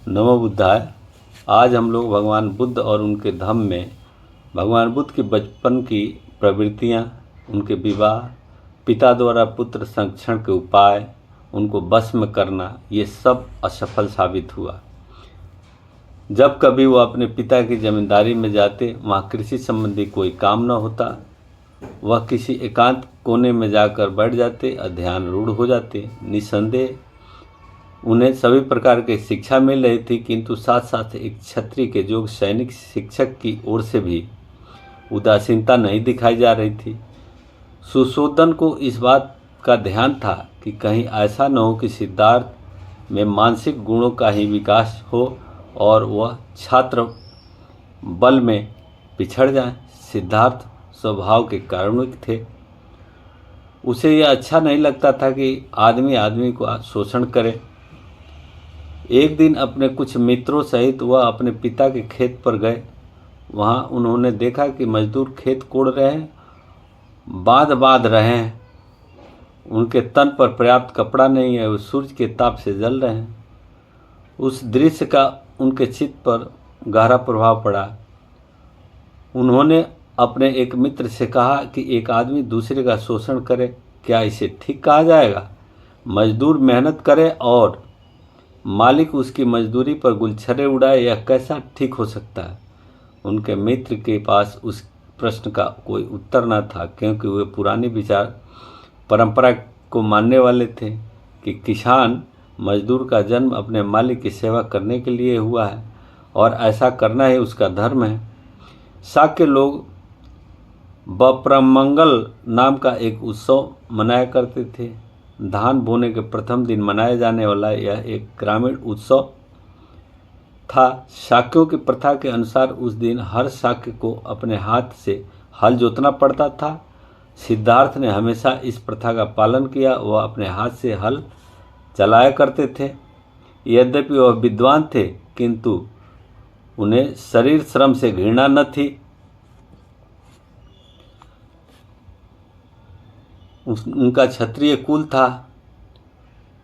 नमो बुद्धाय। आज हम लोग भगवान बुद्ध और उनके धम्म में भगवान बुद्ध के बचपन की प्रवृत्तियाँ, उनके विवाह, पिता द्वारा पुत्र संरक्षण के उपाय, उनको वश में करना, ये सब असफल साबित हुआ। जब कभी वो अपने पिता की जमींदारी में जाते, वहाँ कृषि संबंधी कोई काम न होता। वह किसी एकांत कोने में जाकर बैठ जाते और ध्यान रूढ़ हो जाते। निसंदेह उन्हें सभी प्रकार की शिक्षा मिल रही थी, किंतु साथ साथ एक क्षत्रिय के जोग सैनिक शिक्षक की ओर से भी उदासीनता नहीं दिखाई जा रही थी। सुशोधन को इस बात का ध्यान था कि कहीं ऐसा न हो कि सिद्धार्थ में मानसिक गुणों का ही विकास हो और वह छात्र बल में पिछड़ जाए। सिद्धार्थ स्वभाव के कारुणिक थे। उसे यह अच्छा नहीं लगता था कि आदमी आदमी को शोषण करे। एक दिन अपने कुछ मित्रों सहित वह अपने पिता के खेत पर गए। वहाँ उन्होंने देखा कि मजदूर खेत कोड़ रहे हैं, बांध बांध रहे हैं। उनके तन पर पर्याप्त कपड़ा नहीं है, वे सूर्य के ताप से जल रहे हैं। उस दृश्य का उनके चित्त पर गहरा प्रभाव पड़ा। उन्होंने अपने एक मित्र से कहा कि एक आदमी दूसरे का शोषण करे, क्या इसे ठीक कहा जाएगा? मजदूर मेहनत करे और मालिक उसकी मजदूरी पर गुलछर्रे उड़ाए, यह कैसा ठीक हो सकता है? उनके मित्र के पास उस प्रश्न का कोई उत्तर न था, क्योंकि वे पुरानी विचार परंपरा को मानने वाले थे कि किसान मजदूर का जन्म अपने मालिक की सेवा करने के लिए हुआ है और ऐसा करना ही उसका धर्म है। शाक्य लोग बप्रमंगल नाम का एक उत्सव मनाया करते थे। धान बोने के प्रथम दिन मनाया जाने वाला यह एक ग्रामीण उत्सव था। शाक्यों की प्रथा के अनुसार उस दिन हर शाक्य को अपने हाथ से हल जोतना पड़ता था। सिद्धार्थ ने हमेशा इस प्रथा का पालन किया। वह अपने हाथ से हल चलाया करते थे। यद्यपि वह विद्वान थे, किंतु उन्हें शरीर श्रम से घृणा न थी। उनका क्षत्रिय कुल था।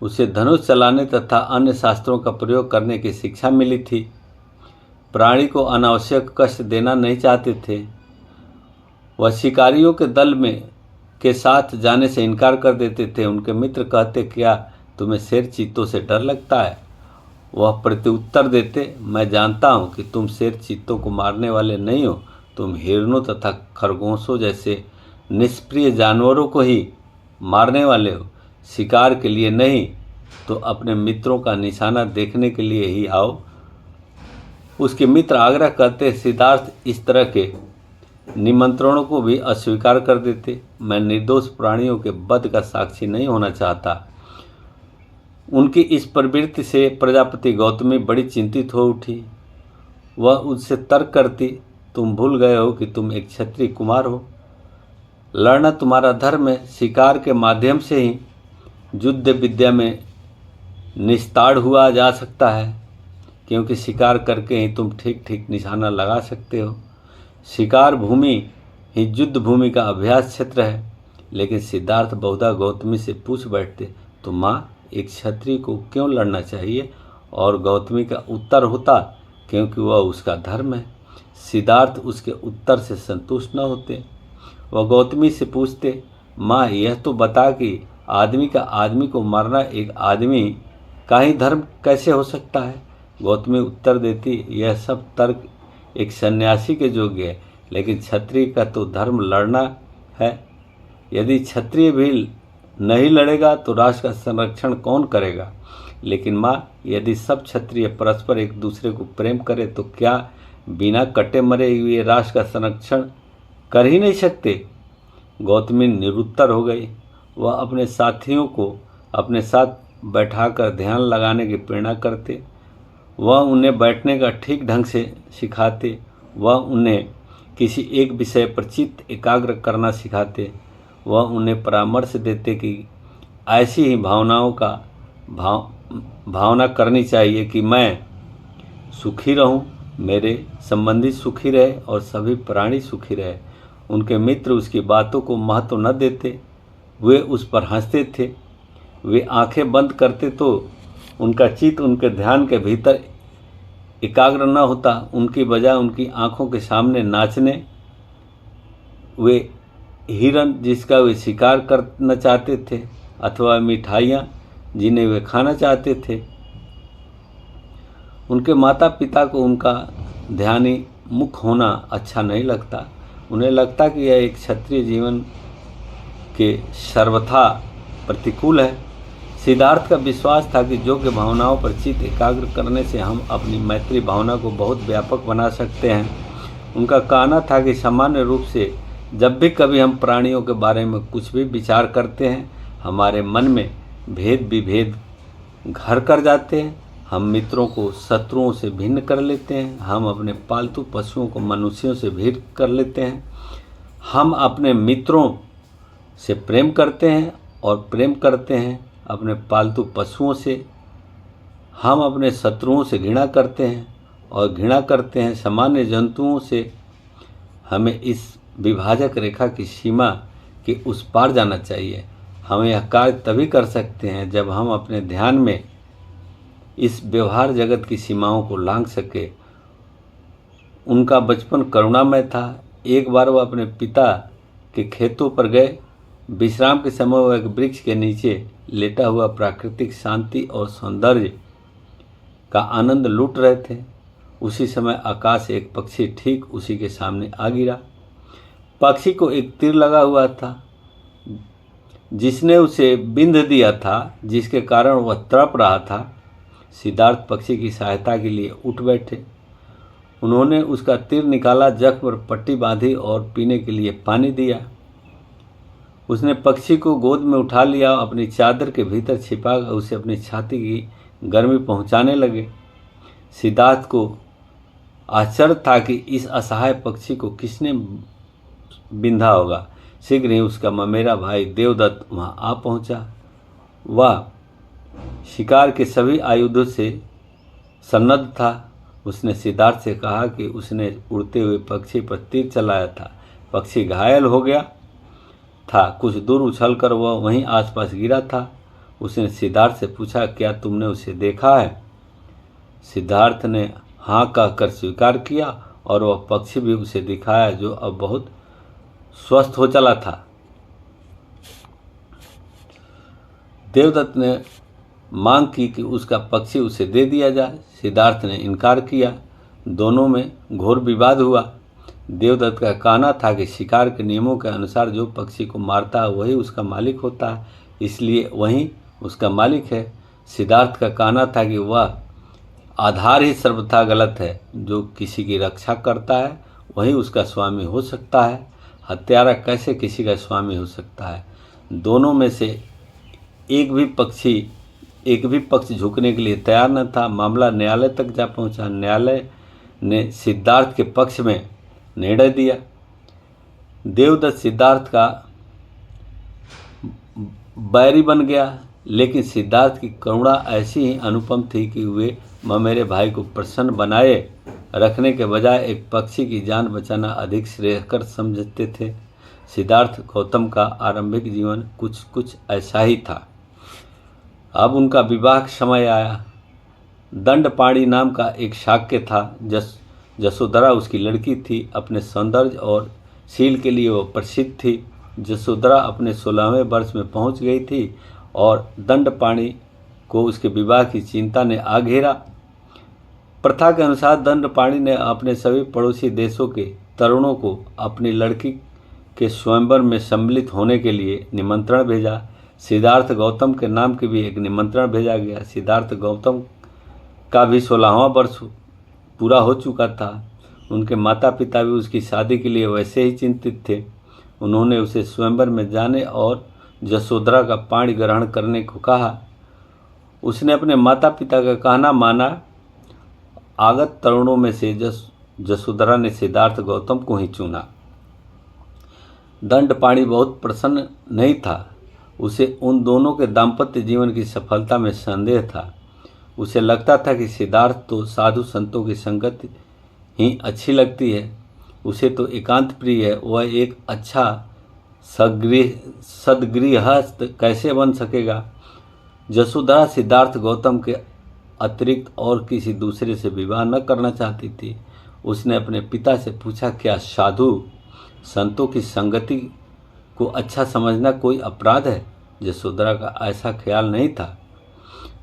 उसे धनुष चलाने तथा अन्य शास्त्रों का प्रयोग करने की शिक्षा मिली थी। प्राणी को अनावश्यक कष्ट देना नहीं चाहते थे। वह शिकारियों के दल में के साथ जाने से इनकार कर देते थे। उनके मित्र कहते, क्या तुम्हें शेर चीतों से डर लगता है? वह प्रत्युत्तर देते, मैं जानता हूँ कि तुम शेर चीतों को मारने वाले नहीं हो। तुम हिरणों तथा खरगोशों जैसे निष्प्रिय जानवरों को ही मारने वाले हो। शिकार के लिए नहीं तो अपने मित्रों का निशाना देखने के लिए ही आओ। उसके मित्र आग्रह करते। सिद्धार्थ इस तरह के निमंत्रणों को भी अस्वीकार कर देते। मैं निर्दोष प्राणियों के वध का साक्षी नहीं होना चाहता। उनकी इस प्रवृत्ति से प्रजापति गौतमी बड़ी चिंतित हो उठी। वह उससे तर्क करती, तुम भूल गए हो कि तुम एक क्षत्रिय कुमार हो। लड़ना तुम्हारा धर्म है। शिकार के माध्यम से ही युद्ध विद्या में निस्ताड़ हुआ जा सकता है, क्योंकि शिकार करके ही तुम ठीक ठीक निशाना लगा सकते हो। शिकार भूमि ही युद्ध भूमि का अभ्यास क्षेत्र है। लेकिन सिद्धार्थ बहुधा गौतमी से पूछ बैठते, तो माँ, एक क्षत्रिय को क्यों लड़ना चाहिए? और गौतमी का उत्तर होता, क्योंकि वह उसका धर्म है। सिद्धार्थ उसके उत्तर से संतुष्ट न होते। वह गौतमी से पूछते, माँ, यह तो बता कि आदमी का आदमी को मारना एक आदमी का ही धर्म कैसे हो सकता है? गौतमी उत्तर देती, यह सब तर्क एक सन्यासी के योग्य है, लेकिन क्षत्रिय का तो धर्म लड़ना है। यदि क्षत्रिय भी नहीं लड़ेगा तो राष्ट्र का संरक्षण कौन करेगा? लेकिन माँ, यदि सब क्षत्रिय परस्पर एक दूसरे को प्रेम करे तो क्या बिना कटे मरे हुए राष्ट्र का संरक्षण कर ही नहीं सकते? गौतमी निरुत्तर हो गई। वह अपने साथियों को अपने साथ बैठाकर ध्यान लगाने की प्रेरणा करते। वह उन्हें बैठने का ठीक ढंग से सिखाते। वह उन्हें किसी एक विषय पर चित्त एकाग्र करना सिखाते। वह उन्हें परामर्श देते कि ऐसी ही भावना करनी चाहिए कि मैं सुखी रहूं, मेरे संबंधी सुखी रहे और सभी प्राणी सुखी रहे। उनके मित्र उसकी बातों को महत्व न देते। वे उस पर हंसते थे। वे आंखें बंद करते तो उनका चित्त उनके ध्यान के भीतर एकाग्र न होता, उनकी बजाय उनकी आंखों के सामने नाचने वे हिरन जिसका वे शिकार करना चाहते थे अथवा मिठाइयाँ जिन्हें वे खाना चाहते थे। उनके माता पिता को उनका ध्यानी मुख होना अच्छा नहीं लगता। उन्हें लगता कि यह एक क्षत्रिय जीवन के सर्वथा प्रतिकूल है। सिद्धार्थ का विश्वास था कि योग्य भावनाओं पर चित्त एकाग्र करने से हम अपनी मैत्री भावना को बहुत व्यापक बना सकते हैं। उनका कहना था कि सामान्य रूप से जब भी कभी हम प्राणियों के बारे में कुछ भी विचार करते हैं, हमारे मन में भेद विभेद घर कर जाते हैं। हम मित्रों को शत्रुओं से भिन्न कर लेते हैं। हम अपने पालतू पशुओं को मनुष्यों से भिन्न कर लेते हैं। हम अपने मित्रों से प्रेम करते हैं और प्रेम करते हैं अपने पालतू पशुओं से। हम अपने शत्रुओं से घृणा करते हैं और घृणा करते हैं सामान्य जंतुओं से। हमें इस विभाजक रेखा की सीमा के उस पार जाना चाहिए। हम यह कार्य तभी कर सकते हैं जब हम अपने ध्यान में इस व्यवहार जगत की सीमाओं को लांघ सके। उनका बचपन करुणामय था। एक बार वह अपने पिता के खेतों पर गए। विश्राम के समय वह एक वृक्ष के नीचे लेटा हुआ प्राकृतिक शांति और सौंदर्य का आनंद लूट रहे थे। उसी समय आकाश से एक पक्षी ठीक उसी के सामने आ गिरा। पक्षी को एक तीर लगा हुआ था जिसने उसे बिंध दिया था, जिसके कारण वह तड़प रहा था। सिद्धार्थ पक्षी की सहायता के लिए उठ बैठे। उन्होंने उसका तीर निकाला, जख्म पर पट्टी बांधी और पीने के लिए पानी दिया। उसने पक्षी को गोद में उठा लिया, अपनी चादर के भीतर छिपाकर उसे अपनी छाती की गर्मी पहुंचाने लगे। सिद्धार्थ को आश्चर्य था कि इस असहाय पक्षी को किसने बिंधा होगा। शीघ्र ही उसका ममेरा भाई देवदत्त वहां आ पहुंचा। वह शिकार के सभी आयुधों से सन्नद्ध था। उसने सिद्धार्थ से कहा कि उसने उड़ते हुए पक्षी पर तीर चलाया था। पक्षी घायल हो गया था। कुछ दूर उछलकर वह वहीं आसपास गिरा था। उसने सिद्धार्थ से पूछा, क्या तुमने उसे देखा है? सिद्धार्थ ने हाँ कहकर स्वीकार किया और वह पक्षी भी उसे दिखाया, जो अब बहुत स्वस्थ हो चला था। देवदत्त ने मांग की कि उसका पक्षी उसे दे दिया जाए। सिद्धार्थ ने इनकार किया। दोनों में घोर विवाद हुआ। देवदत्त का कहना था कि शिकार के नियमों के अनुसार जो पक्षी को मारता है वही उसका मालिक होता है, इसलिए वही उसका मालिक है। सिद्धार्थ का कहना था कि वह आधार ही सर्वथा गलत है। जो किसी की रक्षा करता है वही उसका स्वामी हो सकता है। हत्यारा कैसे किसी का स्वामी हो सकता है? दोनों में से एक भी पक्ष झुकने के लिए तैयार न था। मामला न्यायालय तक जा पहुंचा। न्यायालय ने सिद्धार्थ के पक्ष में निर्णय दिया। देवदत्त सिद्धार्थ का बैरी बन गया, लेकिन सिद्धार्थ की करुणा ऐसी ही अनुपम थी कि वे ममेरे भाई को प्रसन्न बनाए रखने के बजाय एक पक्षी की जान बचाना अधिक श्रेयस्कर समझते थे। सिद्धार्थ गौतम का आरंभिक जीवन कुछ ऐसा ही था। अब उनका विवाह का समय आया। दंडपाणी नाम का एक शाक्य था। जसोधरा उसकी लड़की थी। अपने सौंदर्य और शील के लिए वह प्रसिद्ध थी। जसोधरा अपने 16वें वर्ष में पहुंच गई थी और दंडपाणी को उसके विवाह की चिंता ने आ घेरा। प्रथा के अनुसार दंडपाणी ने अपने सभी पड़ोसी देशों के तरुणों को अपनी लड़की के स्वयंवर में सम्मिलित होने के लिए निमंत्रण भेजा। सिद्धार्थ गौतम के नाम के भी एक निमंत्रण भेजा गया। सिद्धार्थ गौतम का भी 16वां वर्ष पूरा हो चुका था। उनके माता पिता भी उसकी शादी के लिए वैसे ही चिंतित थे। उन्होंने उसे स्वयंवर में जाने और जसोधरा का पाणी ग्रहण करने को कहा। उसने अपने माता पिता का कहना माना। आगत तरुणों में से जसोधरा ने सिद्धार्थ गौतम को ही चुना। दंडपाणी बहुत प्रसन्न नहीं था। उसे उन दोनों के दाम्पत्य जीवन की सफलता में संदेह था। उसे लगता था कि सिद्धार्थ तो साधु संतों की संगत ही अच्छी लगती है। उसे तो एकांत प्रिय है। वह एक अच्छा सदगृहस्थ कैसे बन सकेगा? जसोधरा सिद्धार्थ गौतम के अतिरिक्त और किसी दूसरे से विवाह न करना चाहती थी। उसने अपने पिता से पूछा, क्या साधु संतों की संगति को अच्छा समझना कोई अपराध है? यशोधरा का ऐसा ख्याल नहीं था।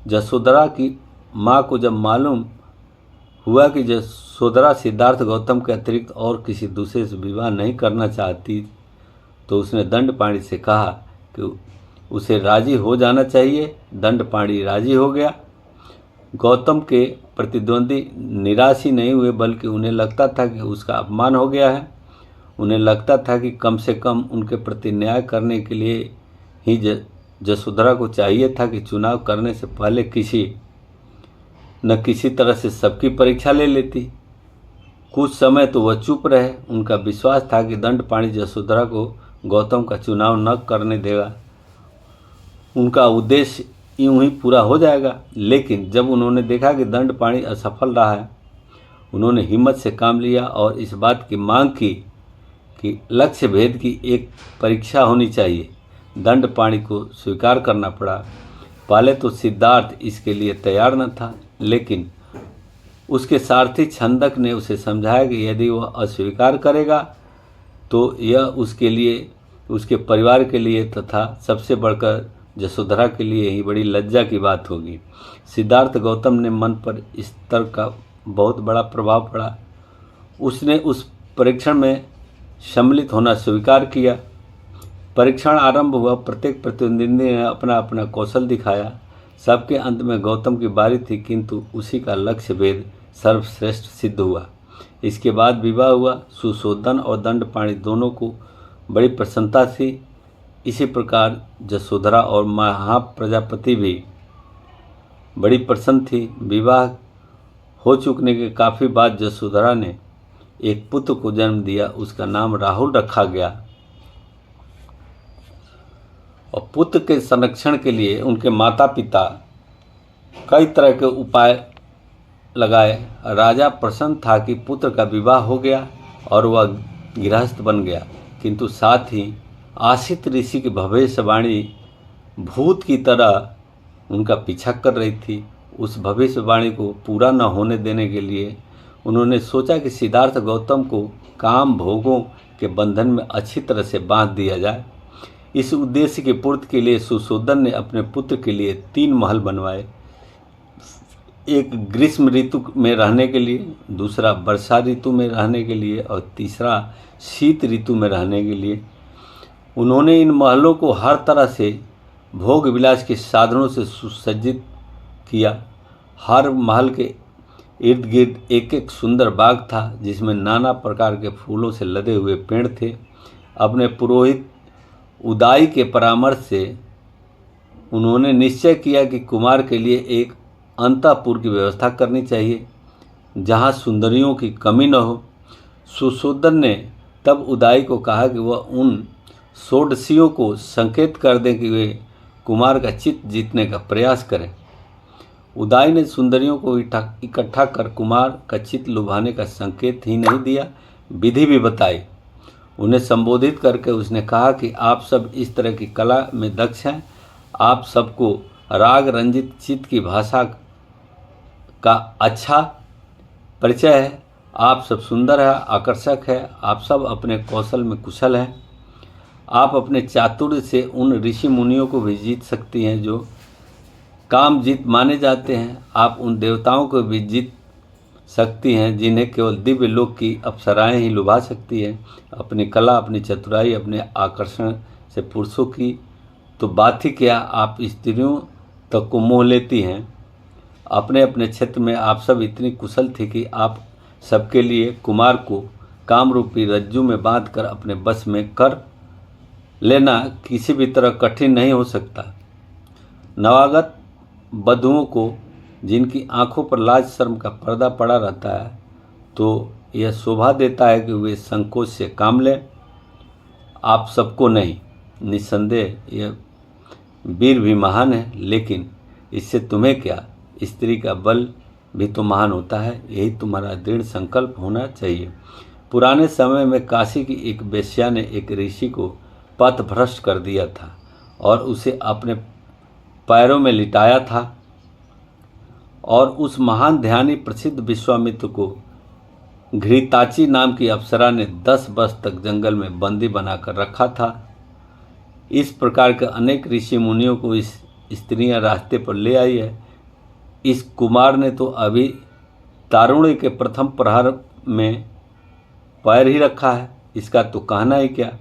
यशोधरा की माँ को जब मालूम हुआ कि यशोधरा सिद्धार्थ गौतम के अतिरिक्त और किसी दूसरे से विवाह नहीं करना चाहती, तो उसने दंडपाणी से कहा कि उसे राजी हो जाना चाहिए। दंडपाणी राजी हो गया। गौतम के प्रतिद्वंदी निराश ही नहीं हुए, बल्कि उन्हें लगता था कि उसका अपमान हो गया है। उन्हें लगता था कि कम से कम उनके प्रति न्याय करने के लिए ही यशोधरा को चाहिए था कि चुनाव करने से पहले किसी न किसी तरह से सबकी परीक्षा ले लेती। कुछ समय तो वह चुप रहे। उनका विश्वास था कि दंडपाणी यशोधरा को गौतम का चुनाव न करने देगा, उनका उद्देश्य यूं ही पूरा हो जाएगा। लेकिन जब उन्होंने देखा कि दंडपाणी असफल रहा है, उन्होंने हिम्मत से काम लिया और इस बात की मांग की कि लक्ष्य भेद की एक परीक्षा होनी चाहिए। दंडपाणी को स्वीकार करना पड़ा। पहले तो सिद्धार्थ इसके लिए तैयार न था, लेकिन उसके सारथी छंदक ने उसे समझाया कि यदि वह अस्वीकार करेगा तो यह उसके लिए, उसके परिवार के लिए तथा सबसे बढ़कर यशोधरा के लिए ही बड़ी लज्जा की बात होगी। सिद्धार्थ गौतम ने मन पर इस तर्क का बहुत बड़ा प्रभाव पड़ा। उसने उस परीक्षण में सम्मिलित होना स्वीकार किया। परीक्षण आरंभ हुआ। प्रत्येक प्रतिद्वंदी ने अपना अपना कौशल दिखाया। सबके अंत में गौतम की बारी थी, किंतु उसी का लक्ष्य भेद सर्वश्रेष्ठ सिद्ध हुआ। इसके बाद विवाह हुआ। सुशोधन और दंडपाणी दोनों को बड़ी प्रसन्नता थी। इसी प्रकार यशोधरा और महाप्रजापति भी बड़ी प्रसन्न थी। विवाह हो चुकने के काफ़ी बाद यशोधरा ने एक पुत्र को जन्म दिया। उसका नाम राहुल रखा गया और पुत्र के संरक्षण के लिए उनके माता पिता कई तरह के उपाय लगाए। राजा प्रसन्न था कि पुत्र का विवाह हो गया और वह गृहस्थ बन गया, किंतु साथ ही आशित ऋषि की भविष्यवाणी भूत की तरह उनका पीछा कर रही थी। उस भविष्यवाणी को पूरा न होने देने के लिए उन्होंने सोचा कि सिद्धार्थ गौतम को काम भोगों के बंधन में अच्छी तरह से बांध दिया जाए। इस उद्देश्य की पूर्ति के लिए सुशोधन ने अपने पुत्र के लिए 3 महल बनवाए। एक ग्रीष्म ऋतु में रहने के लिए, दूसरा वर्षा ऋतु में रहने के लिए और तीसरा शीत ऋतु में रहने के लिए। उन्होंने इन महलों को हर तरह से भोग विलास के साधनों से सुसज्जित किया। हर महल के इर्द गिर्द एक एक सुंदर बाग था, जिसमें नाना प्रकार के फूलों से लदे हुए पेड़ थे। अपने पुरोहित उदाई के परामर्श से उन्होंने निश्चय किया कि कुमार के लिए एक अंतःपुर की व्यवस्था करनी चाहिए, जहाँ सुंदरियों की कमी न हो। सुशोधन ने तब उदाई को कहा कि वह उन षोडशियों को संकेत कर दें कि वे कुमार का चित्त जीतने का प्रयास करें। उदाई ने सुंदरियों को इकट्ठा कर कुमार का चित्त लुभाने का संकेत ही नहीं दिया, विधि भी बताई। उन्हें संबोधित करके उसने कहा कि आप सब इस तरह की कला में दक्ष हैं। आप सबको राग रंजित चित्त की भाषा का अच्छा परिचय है। आप सब सुंदर है, आकर्षक है। आप सब अपने कौशल में कुशल हैं। आप अपने चातुर्य से उन ऋषि मुनियों को भी जीत सकती हैं जो काम जीत माने जाते हैं। आप उन देवताओं को भी जीत सकती हैं जिन्हें केवल दिव्य लोक की अप्सराएं ही लुभा सकती हैं। अपनी कला, अपनी चतुराई, अपने आकर्षण से पुरुषों की तो बात ही क्या, आप स्त्रियों तक को मोह लेती हैं। अपने अपने क्षेत्र में आप सब इतनी कुशल थी कि आप सबके लिए कुमार को कामरूपी रज्जू में बांधकर अपने बस में कर लेना किसी भी तरह कठिन नहीं हो सकता। नवागत वधुओं को जिनकी आंखों पर लाज शर्म का पर्दा पड़ा रहता है, तो यह शोभा देता है कि वे संकोच से काम लें। आप सबको नहीं, निस्संदेह यह वीर भी महान है, लेकिन इससे तुम्हें क्या, स्त्री का बल भी तो महान होता है। यही तुम्हारा दृढ़ संकल्प होना चाहिए। पुराने समय में काशी की एक वेश्या ने एक ऋषि को पथभ्रष्ट कर दिया था और उसे अपने पैरों में लिटाया था और उस महान ध्यानी प्रसिद्ध विश्वामित्र को घृताची नाम की अप्सरा ने 10 वर्ष तक जंगल में बंदी बनाकर रखा था। इस प्रकार के अनेक ऋषि मुनियों को इस स्त्रियां रास्ते पर ले आई है। इस कुमार ने तो अभी तारुण्य के प्रथम प्रहर में पैर ही रखा है, इसका तो कहना ही क्या।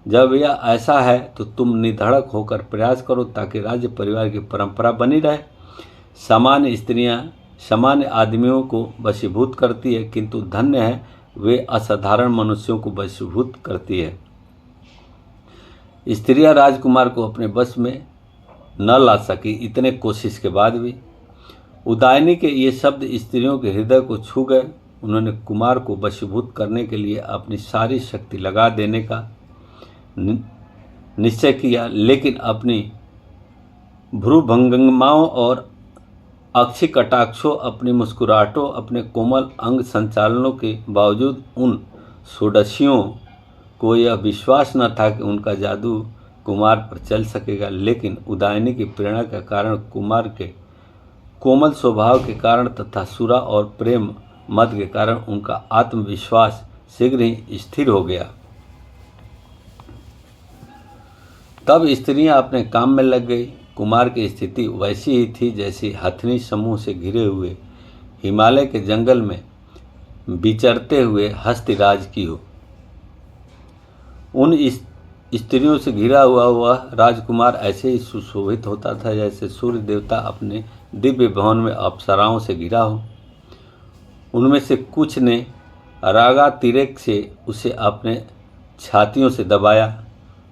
जब यह ऐसा है तो तुम निधड़क होकर प्रयास करो ताकि राज्य परिवार की परंपरा बनी रहे। सामान्य स्त्रियां सामान्य आदमियों को वशीभूत करती है, किंतु धन्य है वे असाधारण मनुष्यों को वशीभूत करती है। स्त्रियां राजकुमार को अपने बस में न ला सकी, इतने कोशिश के बाद भी। उदायनी के ये शब्द स्त्रियों के हृदय को छू गए। उन्होंने कुमार को वशीभूत करने के लिए अपनी सारी शक्ति लगा देने का निश्चय किया, लेकिन अपनी भ्रूभंगमाओं और अक्षी कटाक्षों, अपनी मुस्कुराहटों, अपने कोमल अंग संचालनों के बावजूद उन षोडशियों को यह विश्वास न था कि उनका जादू कुमार पर चल सकेगा। लेकिन उदायनी की प्रेरणा के कारण, कुमार के कोमल स्वभाव के कारण तथा सुरा और प्रेम मत के कारण उनका आत्मविश्वास शीघ्र ही स्थिर हो गया। तब स्त्रियां अपने काम में लग गई। कुमार की स्थिति वैसी ही थी जैसी हथनी समूह से घिरे हुए हिमालय के जंगल में विचरते हुए हस्तिराज की हो। उन स्त्रियों से घिरा हुआ वह राजकुमार ऐसे ही सुशोभित होता था जैसे सूर्य देवता अपने दिव्य भवन में अप्सराओं से घिरा हो। उनमें से कुछ ने रागातिरेक से उसे अपने छातियों से दबाया,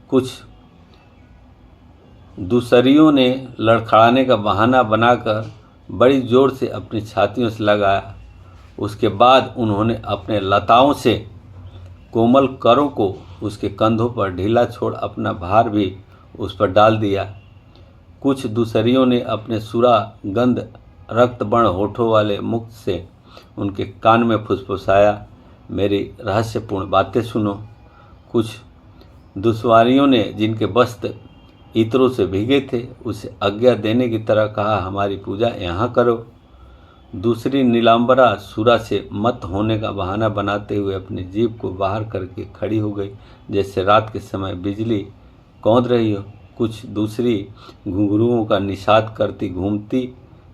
कुछ दूसरियों ने लड़खड़ाने का बहाना बनाकर बड़ी जोर से अपनी छातियों से लगाया। उसके बाद उन्होंने अपने लताओं से कोमल करों को उसके कंधों पर ढीला छोड़ अपना भार भी उस पर डाल दिया। कुछ दूसरियों ने अपने सुरा गंध रक्तवर्ण होठों वाले मुख से उनके कान में फुसफुसाया, मेरी रहस्यपूर्ण बातें सुनो। कुछ दुश्वारियों ने, जिनके वस्त्र इत्रों से भीगे थे, उसे आज्ञा देने की तरह कहा, हमारी पूजा यहाँ करो। दूसरी नीलांबरा सुरा से मत होने का बहाना बनाते हुए अपनी जीभ को बाहर करके खड़ी हो गई, जैसे रात के समय बिजली कौंध रही हो। कुछ दूसरी घुंघरुओं का निषाद करती घूमती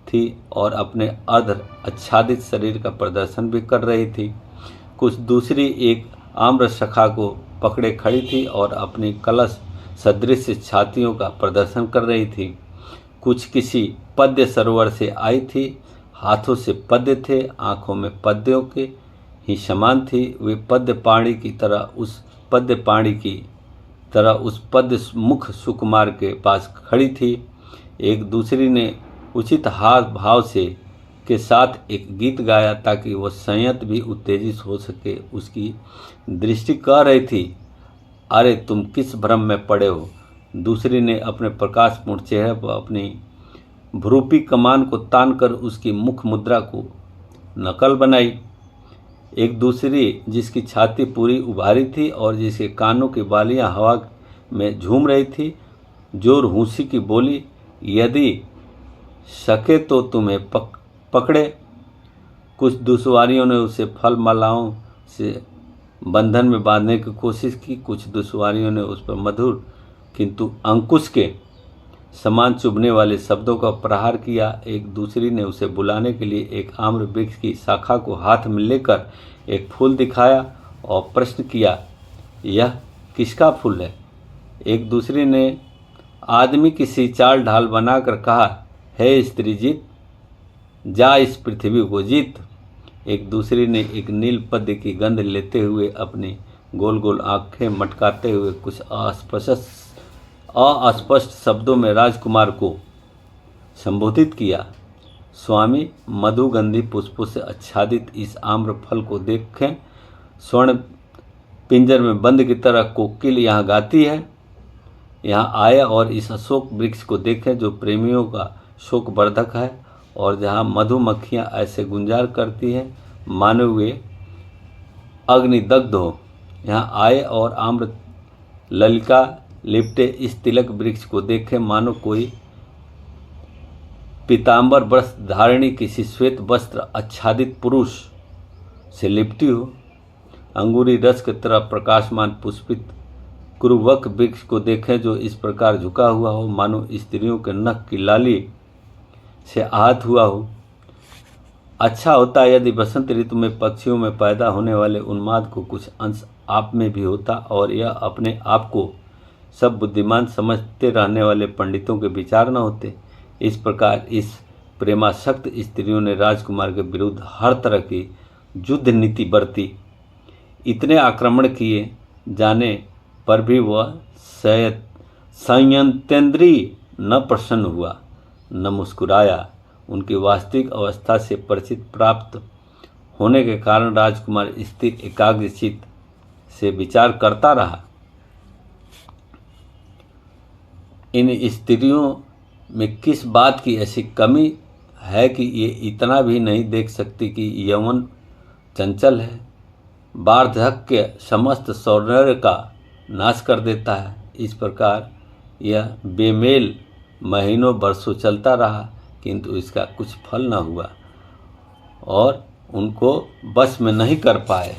थी और अपने अर्ध आच्छादित शरीर का प्रदर्शन भी कर रही थी। कुछ दूसरी एक आम्र शाखा को पकड़े खड़ी थी और अपनी कलश सदृश छातियों का प्रदर्शन कर रही थी। कुछ किसी पद्य सरोवर से आई थी, हाथों से पद्य थे, आँखों में पद्यों के ही समान थी। वे पद्य पाणी की तरह उस पद्य मुख सुकुमार के पास खड़ी थी। एक दूसरी ने उचित हाव भाव से के साथ एक गीत गाया ताकि वह संयत भी उत्तेजित हो सके। उसकी दृष्टि कह रही थी, अरे तुम किस भ्रम में पड़े हो। दूसरी ने अपने प्रकाशपूर्ण चेहरे पर अपनी भ्रूपी कमान को तानकर उसकी मुख मुद्रा को नकल बनाई। एक दूसरी, जिसकी छाती पूरी उभारी थी और जिसके कानों की बालियां हवा में झूम रही थी, जोर हूंसी की बोली, यदि सके तो तुम्हें पकड़े। कुछ दुश्वारियों ने उसे फल मालाओं से बंधन में बांधने की कोशिश की। कुछ दुश्वारियों ने उस पर मधुर किंतु अंकुश के समान चुभने वाले शब्दों का प्रहार किया। एक दूसरी ने उसे बुलाने के लिए एक आम्र वृक्ष की शाखा को हाथ में लेकर एक फूल दिखाया और प्रश्न किया, यह किसका फूल है। एक दूसरी ने आदमी की सी चाल ढाल बनाकर कहा, हे स्त्री जीत, जा इस पृथ्वी को जीत। एक दूसरी ने एक नील पद्य की गंध लेते हुए अपनी गोल गोल आंखें मटकाते हुए कुछ अस्पष्ट शब्दों में राजकुमार को संबोधित किया। स्वामी, मधुगंधी पुष्पों से आच्छादित इस आम्र फल को देखें। स्वर्ण पिंजर में बंद की तरह कोकिल यहाँ गाती है। यहाँ आए और इस अशोक वृक्ष को देखें जो प्रेमियों का शोकवर्धक है और जहाँ मधुमक्खियाँ ऐसे गुंजार करती हैं मानो वे अग्निदग्ध हो। यहाँ आए और आम्र ललिका लिपटे इस तिलक वृक्ष को देखें मानो कोई पीताम्बर वस्त्र धारिणी किसी श्वेत वस्त्र आच्छादित पुरुष से लिपटी हो, अंगूरी रस की तरह प्रकाशमान पुष्पित कुरुवक वृक्ष को देखें जो इस प्रकार झुका हुआ हो मानो स्त्रियों के नख की लाली से आहत हुआ हो। अच्छा होता यदि बसंत ऋतु में पक्षियों में पैदा होने वाले उन्माद को कुछ अंश आप में भी होता और यह अपने आप को सब बुद्धिमान समझते रहने वाले पंडितों के विचार न होते। इस प्रकार इस प्रेमासक्त स्त्रियों ने राजकुमार के विरुद्ध हर तरह की युद्ध नीति बरती। इतने आक्रमण किए जाने पर भी वह संयंतेंद्रिय न प्रसन्न हुआ न मुस्कुराया। उनकी वास्तविक अवस्था से परिचित प्राप्त होने के कारण राजकुमार स्थिर एकाग्रचित्त से विचार करता रहा। इन स्त्रियों में किस बात की ऐसी कमी है कि ये इतना भी नहीं देख सकती कि यौवन चंचल है, वार्धक्य समस्त सौंदर्य का नाश कर देता है। इस प्रकार यह बेमेल महीनों वर्षों चलता रहा, किंतु इसका कुछ फल न हुआ और उनको बस में नहीं कर पाए।